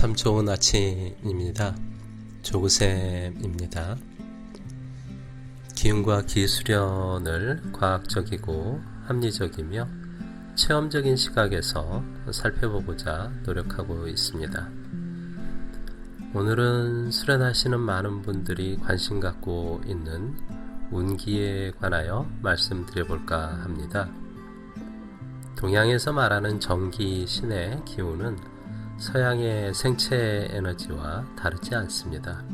참 좋은 아침입니다. 조그쌤입니다. 기운과 기수련을 과학적이고 합리적이며 체험적인 시각에서 살펴보고자 노력하고 있습니다. 오늘은 수련하시는 많은 분들이 관심 갖고 있는 운기에 관하여 말씀드려볼까 합니다. 동양에서 말하는 정기 신의 기운은 서양의 생체 에너지와 다르지 않습니다.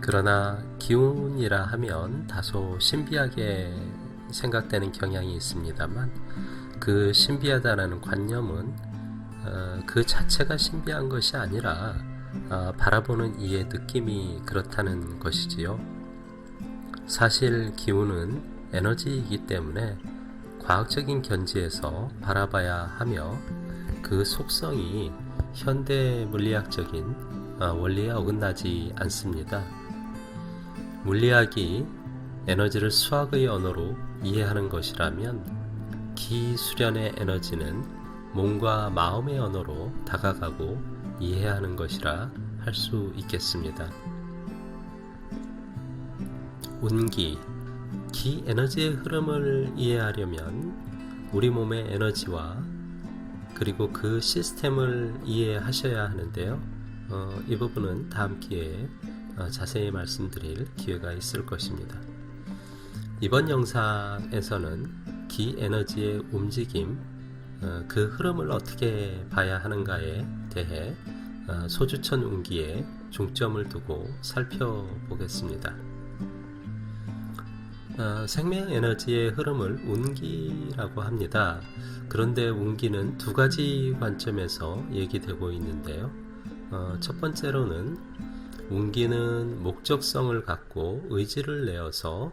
그러나 기운이라 하면 다소 신비하게 생각되는 경향이 있습니다만 그 신비하다는 관념은 그 자체가 신비한 것이 아니라 바라보는 이의 느낌이 그렇다는 것이지요. 사실 기운은 에너지이기 때문에 과학적인 견지에서 바라봐야 하며 그 속성이 현대 물리학적인 원리에 어긋나지 않습니다. 물리학이 에너지를 수학의 언어로 이해하는 것이라면 기수련의 에너지는 몸과 마음의 언어로 다가가고 이해하는 것이라 할 수 있겠습니다. 운기, 기 에너지의 흐름을 이해하려면 우리 몸의 에너지와 그리고 그 시스템을 이해하셔야 하는데요. 이 부분은 다음 기회에 자세히 말씀드릴 기회가 있을 것입니다. 이번 영상에서는 기 에너지의 움직임, 그 흐름을 어떻게 봐야 하는가에 대해 소주천 운기에 중점을 두고 살펴보겠습니다. 생명 에너지의 흐름을 운기라고 합니다. 그런데 운기는 두 가지 관점에서 얘기되고 있는데요. 첫 번째로는 운기는 목적성을 갖고 의지를 내어서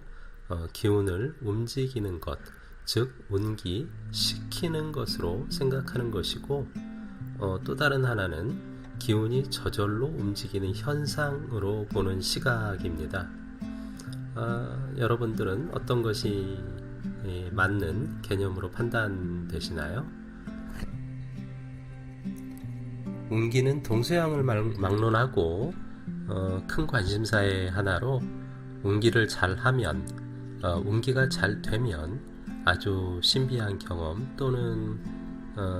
기운을 움직이는 것, 즉 운기, 시키는 것으로 생각하는 것이고, 또 다른 하나는 기운이 저절로 움직이는 현상으로 보는 시각입니다. 여러분들은 어떤 것이 맞는 개념으로 판단되시나요? 운기는 동서양을 막론하고 큰 관심사의 하나로 운기를 잘하면, 운기가 잘 되면 아주 신비한 경험 또는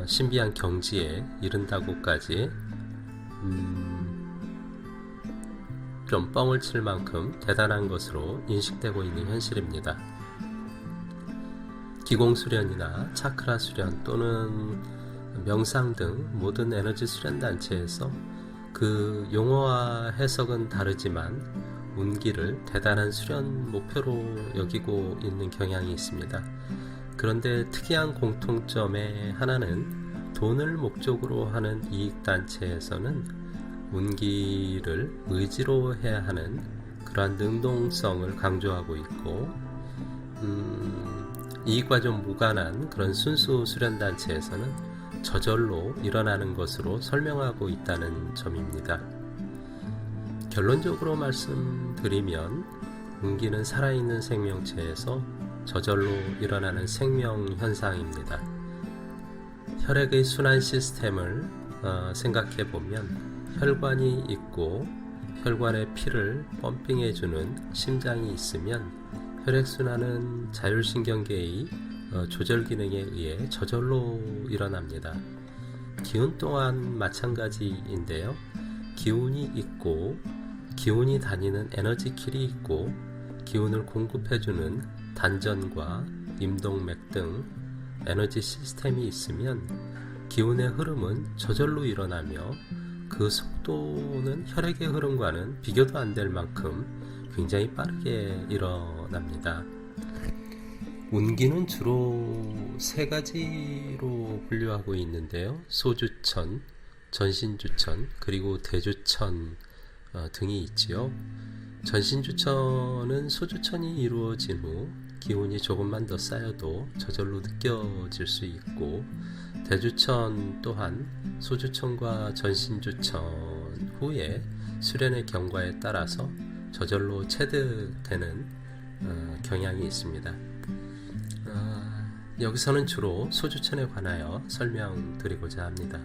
신비한 경지에 이른다고까지 좀 뻥을 칠 만큼 대단한 것으로 인식되고 있는 현실입니다. 기공수련이나 차크라 수련 또는 명상 등 모든 에너지 수련 단체에서 그 용어와 해석은 다르지만 운기를 대단한 수련 목표로 여기고 있는 경향이 있습니다. 그런데 특이한 공통점의 하나는 돈을 목적으로 하는 이익단체에서는 운기를 의지로 해야 하는 그러한 능동성을 강조하고 있고, 이익과 좀 무관한 그런 순수 수련단체에서는 저절로 일어나는 것으로 설명하고 있다는 점입니다. 결론적으로 말씀드리면 운기는 살아있는 생명체에서 저절로 일어나는 생명현상입니다. 혈액의 순환 시스템을 생각해보면 혈관이 있고 혈관에 피를 펌핑해주는 심장이 있으면 혈액순환은 자율신경계의 조절 기능에 의해 저절로 일어납니다. 기운 또한 마찬가지인데요. 기운이 있고 기운이 다니는 에너지 길이 있고 기운을 공급해주는 단전과 임동맥 등 에너지 시스템이 있으면 기운의 흐름은 저절로 일어나며 그 속도는 혈액의 흐름과는 비교도 안 될 만큼 굉장히 빠르게 일어납니다. 운기는 주로 세 가지로 분류하고 있는데요. 소주천, 전신주천, 그리고 대주천 등이 있지요. 전신주천은 소주천이 이루어진 후 기운이 조금만 더 쌓여도 저절로 느껴질 수 있고, 대주천 또한 소주천과 전신주천 후에 수련의 경과에 따라서 저절로 체득되는 경향이 있습니다. 여기서는 주로 소주천에 관하여 설명드리고자 합니다.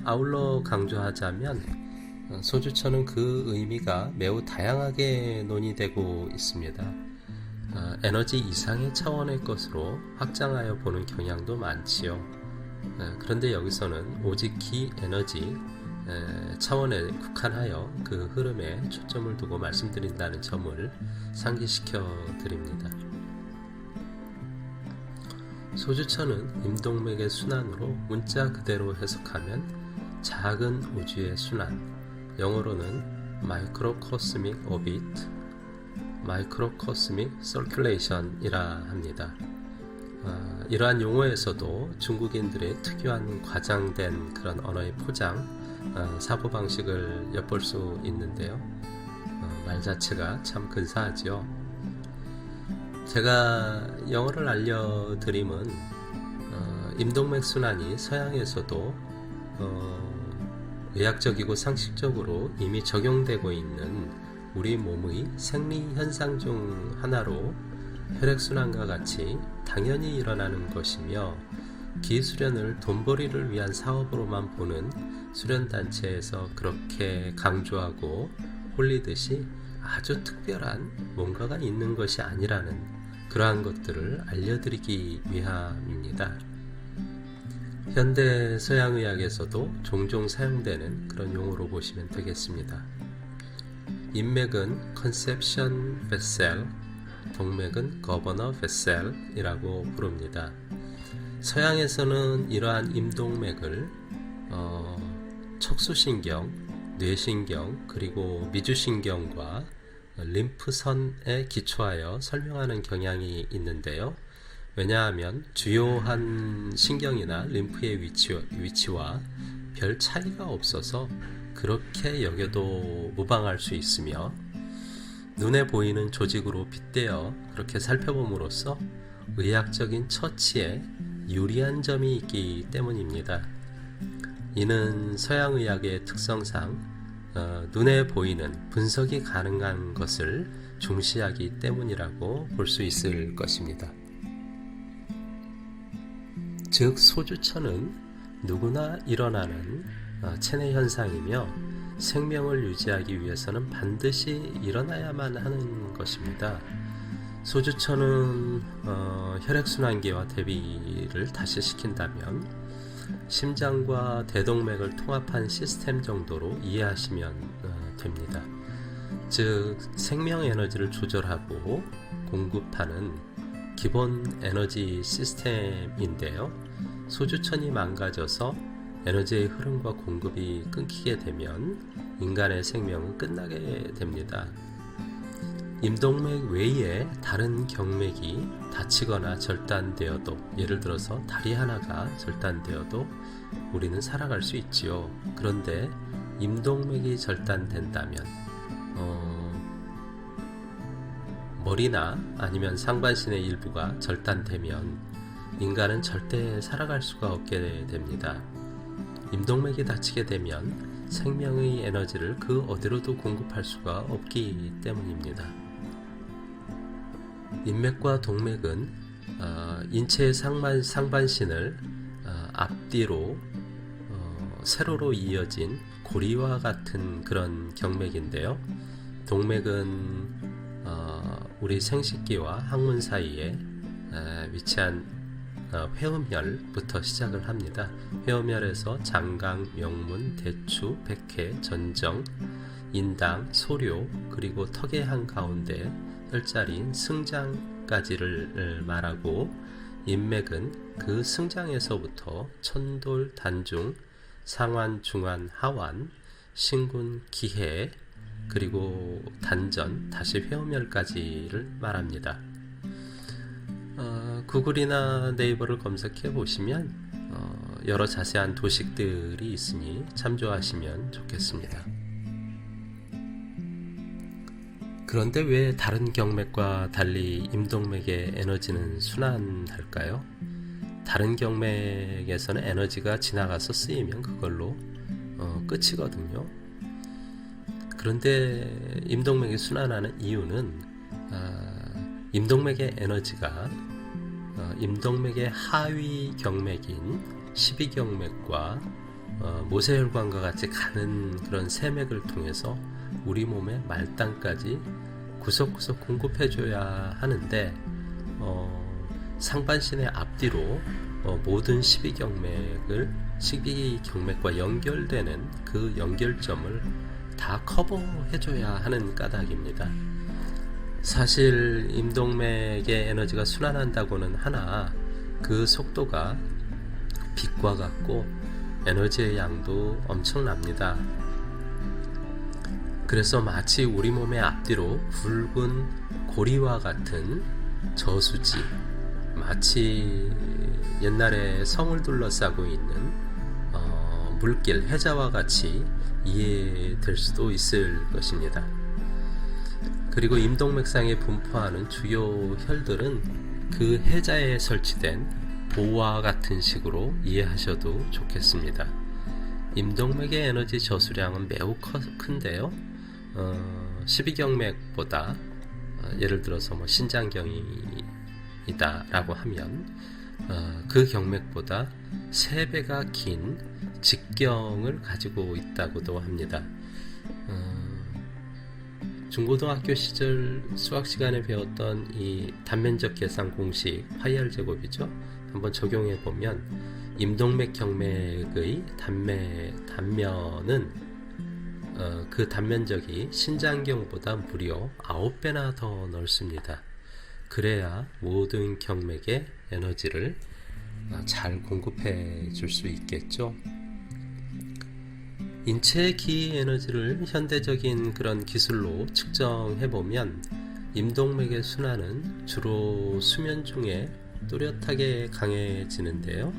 아울러 강조하자면 소주처는 그 의미가 매우 다양하게 논의되고 있습니다. 에너지 이상의 차원의 것으로 확장하여 보는 경향도 많지요. 그런데 여기서는 오직 기 에너지 차원에 국한하여 그 흐름에 초점을 두고 말씀드린다는 점을 상기시켜 드립니다. 소주처는 임동맥의 순환으로 문자 그대로 해석하면 작은 우주의 순환, 영어로는 Microcosmic Orbit, Microcosmic Circulation 이라 합니다. 이러한 용어에서도 중국인들의 특유한 과장된 그런 언어의 포장, 사고방식을 엿볼 수 있는데요. 말 자체가 참 근사하지요. 제가 영어를 알려드림은 임동맥 순환이 서양에서도 의학적이고 상식적으로 이미 적용되고 있는 우리 몸의 생리 현상 중 하나로 혈액순환과 같이 당연히 일어나는 것이며, 기수련을 돈벌이를 위한 사업으로만 보는 수련단체에서 그렇게 강조하고 홀리듯이 아주 특별한 뭔가가 있는 것이 아니라는 그러한 것들을 알려드리기 위함입니다. 현대 서양의학에서도 종종 사용되는 그런 용어로 보시면 되겠습니다. 인맥은 컨셉션 베셀, 동맥은 거버너 베셀이라고 부릅니다. 서양에서는 이러한 임동맥을 척수신경, 뇌신경, 그리고 미주신경과 림프선에 기초하여 설명하는 경향이 있는데요. 왜냐하면 주요한 신경이나 림프의 위치와 별 차이가 없어서 그렇게 여겨도 무방할 수 있으며, 눈에 보이는 조직으로 빗대어 그렇게 살펴봄으로써 의학적인 처치에 유리한 점이 있기 때문입니다. 이는 서양의학의 특성상 눈에 보이는 분석이 가능한 것을 중시하기 때문이라고 볼 수 있을 것입니다. 즉, 소주처는 누구나 일어나는 체내 현상이며 생명을 유지하기 위해서는 반드시 일어나야만 하는 것입니다. 소주처는 혈액순환기와 대비를 다시 시킨다면 심장과 대동맥을 통합한 시스템 정도로 이해하시면 됩니다. 즉, 생명 에너지를 조절하고 공급하는 기본 에너지 시스템인데요. 소주천이 망가져서 에너지의 흐름과 공급이 끊기게 되면 인간의 생명은 끝나게 됩니다. 임동맥 외에 다른 경맥이 다치거나 절단되어도, 예를 들어서 다리 하나가 절단되어도 우리는 살아갈 수 있지요. 그런데 임동맥이 절단된다면 머리나 아니면 상반신의 일부가 절단되면 인간은 절대 살아갈 수가 없게 됩니다. 임동맥이 다치게 되면 생명의 에너지를 그 어디로도 공급할 수가 없기 때문입니다. 인맥과 동맥은 인체의 상반신을 앞뒤로 세로로 이어진 고리와 같은 그런 경맥인데요. 동맥은 우리 생식기와 항문 사이에 위치한 회음혈부터 시작을 합니다. 회음혈에서 장강, 명문, 대추, 백회, 전정, 인당, 소료, 그리고 턱의 한가운데 혈자리인 승장까지를 말하고, 인맥은 그 승장에서부터 천돌, 단중, 상완, 중완, 하완, 신군, 기해, 그리고 단전, 다시 회음혈까지를 말합니다. 구글이나 네이버를 검색해 보시면 여러 자세한 도식들이 있으니 참조하시면 좋겠습니다. 그런데 왜 다른 경맥과 달리 임동맥의 에너지는 순환할까요? 다른 경맥에서는 에너지가 지나가서 쓰이면 그걸로 끝이거든요. 그런데 임동맥이 순환하는 이유는 임동맥의 에너지가 임동맥의 하위 경맥인 12경맥과 모세혈관과 같이 가는 그런 세맥을 통해서 우리 몸의 말단까지 구석구석 공급해줘야 하는데 상반신의 앞뒤로 모든 십이경맥과 연결되는 그 연결점을 다 커버해줘야 하는 까닭입니다. 사실 임동맥의 에너지가 순환한다고는 하나 그 속도가 빛과 같고 에너지의 양도 엄청납니다. 그래서 마치 우리 몸의 앞뒤로 굵은 고리와 같은 저수지, 마치 옛날에 성을 둘러싸고 있는 물길, 해자와 같이 이해될 수도 있을 것입니다. 그리고 임동맥상에 분포하는 주요 혈들은 그 해자에 설치된 보와 같은 식으로 이해하셔도 좋겠습니다. 임동맥의 에너지 저수량은 매우 큰데요. 12경맥보다 예를 들어서 신장경이다 라고 하면 그 경맥보다 3배가 긴 직경을 가지고 있다고도 합니다. 중고등학교 시절 수학 시간에 배웠던 이 단면적 계산 공식 파이 제곱이죠. 한번 적용해 보면 임동맥 경맥의 단면은 그 단면적이 신장경보다 무려 9배나 더 넓습니다. 그래야 모든 경맥에 에너지를 잘 공급해 줄 수 있겠죠. 인체의 기 에너지를 현대적인 그런 기술로 측정해 보면 임동맥의 순환은 주로 수면 중에 또렷하게 강해지는데요.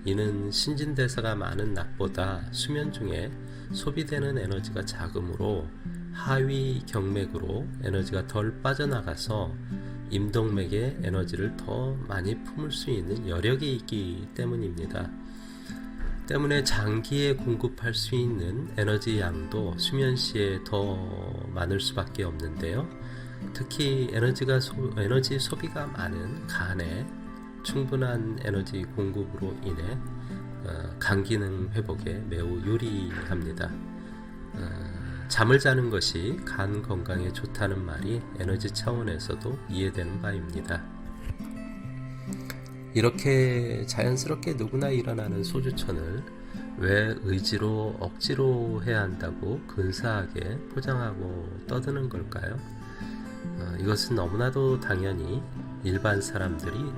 이는 신진대사가 많은 낮보다 수면 중에 소비되는 에너지가 작으므로 하위 경맥으로 에너지가 덜 빠져나가서 임동맥에 에너지를 더 많이 품을 수 있는 여력이 있기 때문입니다. 때문에 장기에 공급할 수 있는 에너지 양도 수면 시에 더 많을 수밖에 없는데요. 특히 에너지 소비가 많은 간에 충분한 에너지 공급으로 인해 간 기능 회복에 매우 유리합니다. 잠을 자는 것이 간 건강에 좋다는 말이 에너지 차원에서도 이해되는 바입니다. 이렇게 자연스럽게 누구나 일어나는 소주천을 왜 의지로 억지로 해야 한다고 근사하게 포장하고 떠드는 걸까요? 이것은 너무나도 당연히 일반 사람들이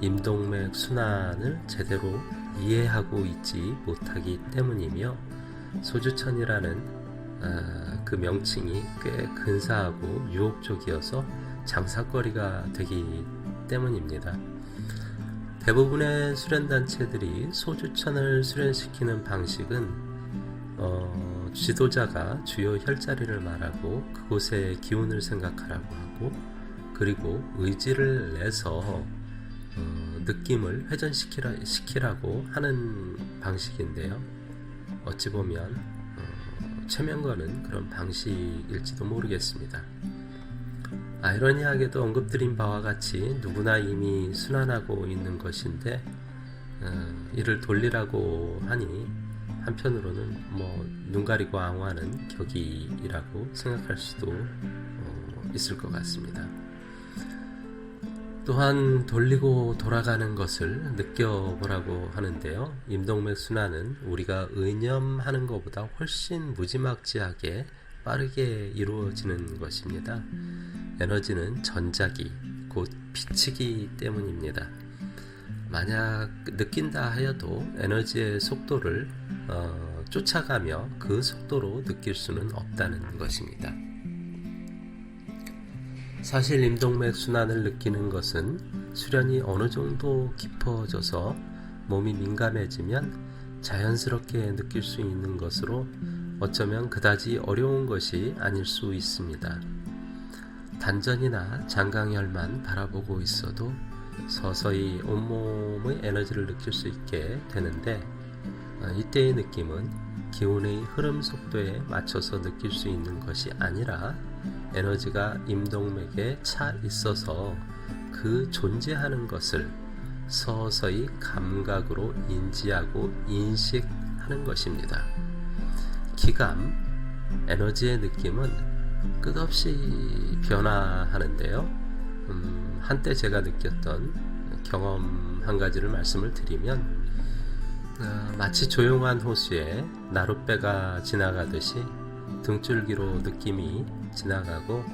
임동맥 순환을 제대로 이해하고 있지 못하기 때문이며 소주천이라는 그 명칭이 꽤 근사하고 유혹적이어서 장사거리가 되기 때문입니다. 대부분의 수련단체들이 소주천을 수련시키는 방식은 지도자가 주요 혈자리를 말하고 그곳의 기운을 생각하라고 하고 그리고 의지를 내서 느낌을 회전시키라고 하는 방식인데요. 어찌 보면 최명건은 그런 방식일지도 모르겠습니다. 아이러니하게도 언급드린 바와 같이 누구나 이미 순환하고 있는 것인데 이를 돌리라고 하니 한편으로는 눈 가리고 앙화는 격이라고 생각할 수도 있을 것 같습니다. 또한 돌리고 돌아가는 것을 느껴보라고 하는데요. 임동맥 순환은 우리가 의념하는 것보다 훨씬 무지막지하게 빠르게 이루어지는 것입니다. 에너지는 전자기, 곧 빛이기 때문입니다. 만약 느낀다 하여도 에너지의 속도를 쫓아가며 그 속도로 느낄 수는 없다는 것입니다. 사실 임동맥 순환을 느끼는 것은 수련이 어느 정도 깊어져서 몸이 민감해지면 자연스럽게 느낄 수 있는 것으로 어쩌면 그다지 어려운 것이 아닐 수 있습니다. 단전이나 장강혈만 바라보고 있어도 서서히 온몸의 에너지를 느낄 수 있게 되는데 이때의 느낌은 기운의 흐름 속도에 맞춰서 느낄 수 있는 것이 아니라 에너지가 임동맥에 차 있어서 그 존재하는 것을 서서히 감각으로 인지하고 인식하는 하는 것입니다. 기감, 에너지의 느낌은 끝없이 변화하는데요. 한때 제가 느꼈던 경험 한 가지를 말씀을 드리면, 마치 조용한 호수에 나룻배가 지나가듯이 등줄기로 느낌이 지나가고,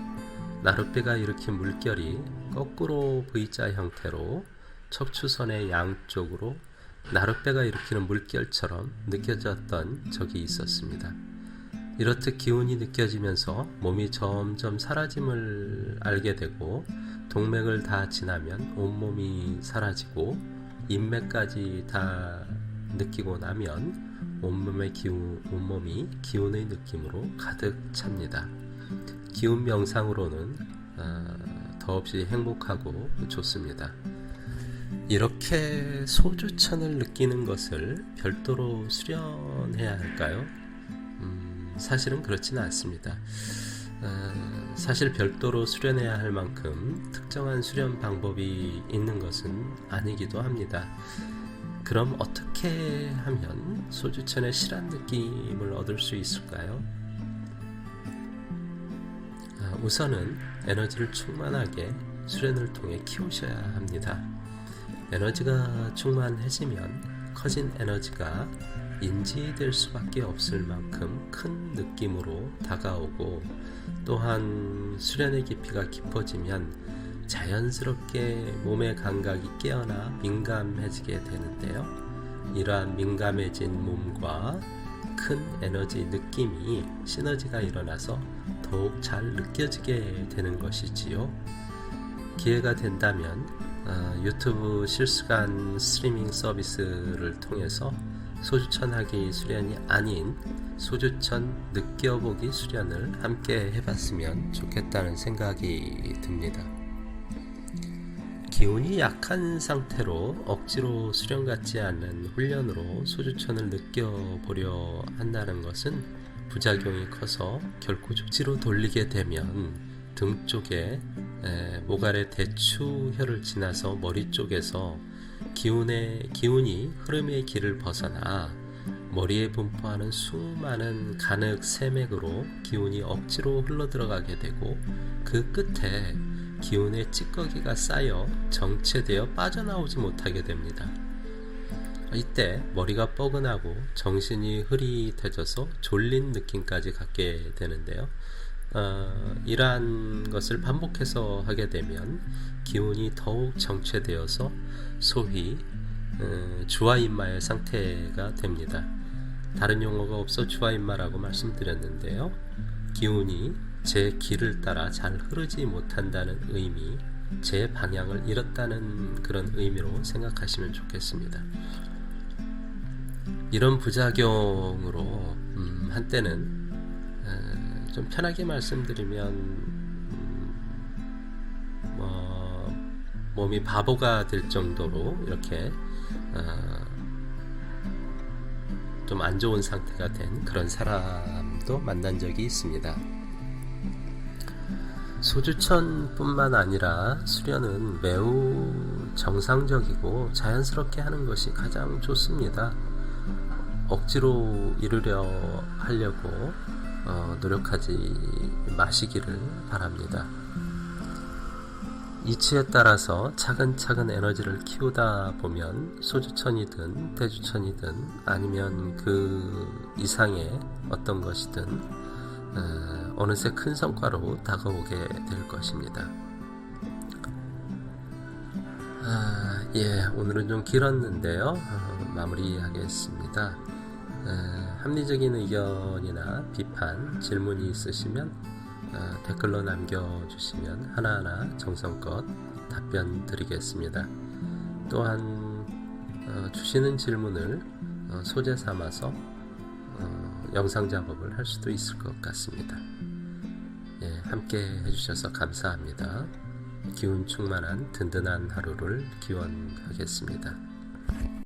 나룻배가 일으킨 물결이 거꾸로 V자 형태로 척추선의 양쪽으로 나룻배가 일으키는 물결처럼 느껴졌던 적이 있었습니다. 이렇듯 기운이 느껴지면서 몸이 점점 사라짐을 알게 되고, 동맥을 다 지나면 온몸이 사라지고 인맥까지 다 느끼고 나면 온몸이 기운의 느낌으로 가득 찹니다. 기운 명상으로는 더없이 행복하고 좋습니다. 이렇게 소주천을 느끼는 것을 별도로 수련해야 할까요? 사실은 그렇지는 않습니다. 사실 별도로 수련해야 할 만큼 특정한 수련 방법이 있는 것은 아니기도 합니다. 그럼 어떻게 하면 소주천의 실한 느낌을 얻을 수 있을까요? 우선은 에너지를 충만하게 수련을 통해 키우셔야 합니다. 에너지가 충만해지면 커진 에너지가 인지될 수밖에 없을 만큼 큰 느낌으로 다가오고, 또한 수련의 깊이가 깊어지면 자연스럽게 몸의 감각이 깨어나 민감해지게 되는데요. 이러한 민감해진 몸과 큰 에너지 느낌이 시너지가 일어나서 더욱 잘 느껴지게 되는 것이지요. 기회가 된다면 유튜브 실시간 스트리밍 서비스를 통해서 소주천하기 수련이 아닌 소주천 느껴보기 수련을 함께 해봤으면 좋겠다는 생각이 듭니다. 기운이 약한 상태로 억지로 수련 같지 않은 훈련으로 소주천을 느껴보려 한다는 것은 부작용이 커서 결코 억지로 돌리게 되면 등 쪽에 모가래 대추혈을 지나서 머리 쪽에서 기운이 흐름의 길을 벗어나 머리에 분포하는 수많은 간흑 세맥으로 기운이 억지로 흘러들어가게 되고, 그 끝에 기운의 찌꺼기가 쌓여 정체되어 빠져나오지 못하게 됩니다. 이때 머리가 뻐근하고 정신이 흐릿해져서 졸린 느낌까지 갖게 되는데요. 이러한 것을 반복해서 하게 되면 기운이 더욱 정체되어서 소위 주화인마의 상태가 됩니다. 다른 용어가 없어 주화인마라고 말씀드렸는데요. 기운이 제 길을 따라 잘 흐르지 못한다는 의미, 제 방향을 잃었다는 그런 의미로 생각하시면 좋겠습니다. 이런 부작용으로 한때는 좀 편하게 말씀드리면 몸이 바보가 될 정도로 이렇게 좀 안 좋은 상태가 된 그런 사람도 만난 적이 있습니다. 소주천뿐만 아니라 수련은 매우 정상적이고 자연스럽게 하는 것이 가장 좋습니다. 억지로 이루려 하려고 노력하지 마시기를 바랍니다. 이치에 따라서 차근차근 에너지를 키우다 보면 소주천이든 대주천이든 아니면 그 이상의 어떤 것이든 어느새 큰 성과로 다가오게 될 것입니다. 오늘은 좀 길었는데요. 마무리하겠습니다. 합리적인 의견이나 비판, 질문이 있으시면 댓글로 남겨주시면 하나하나 정성껏 답변 드리겠습니다. 또한 주시는 질문을 소재 삼아서 영상 작업을 할 수도 있을 것 같습니다. 함께 해주셔서 감사합니다. 기운 충만한 든든한 하루를 기원하겠습니다.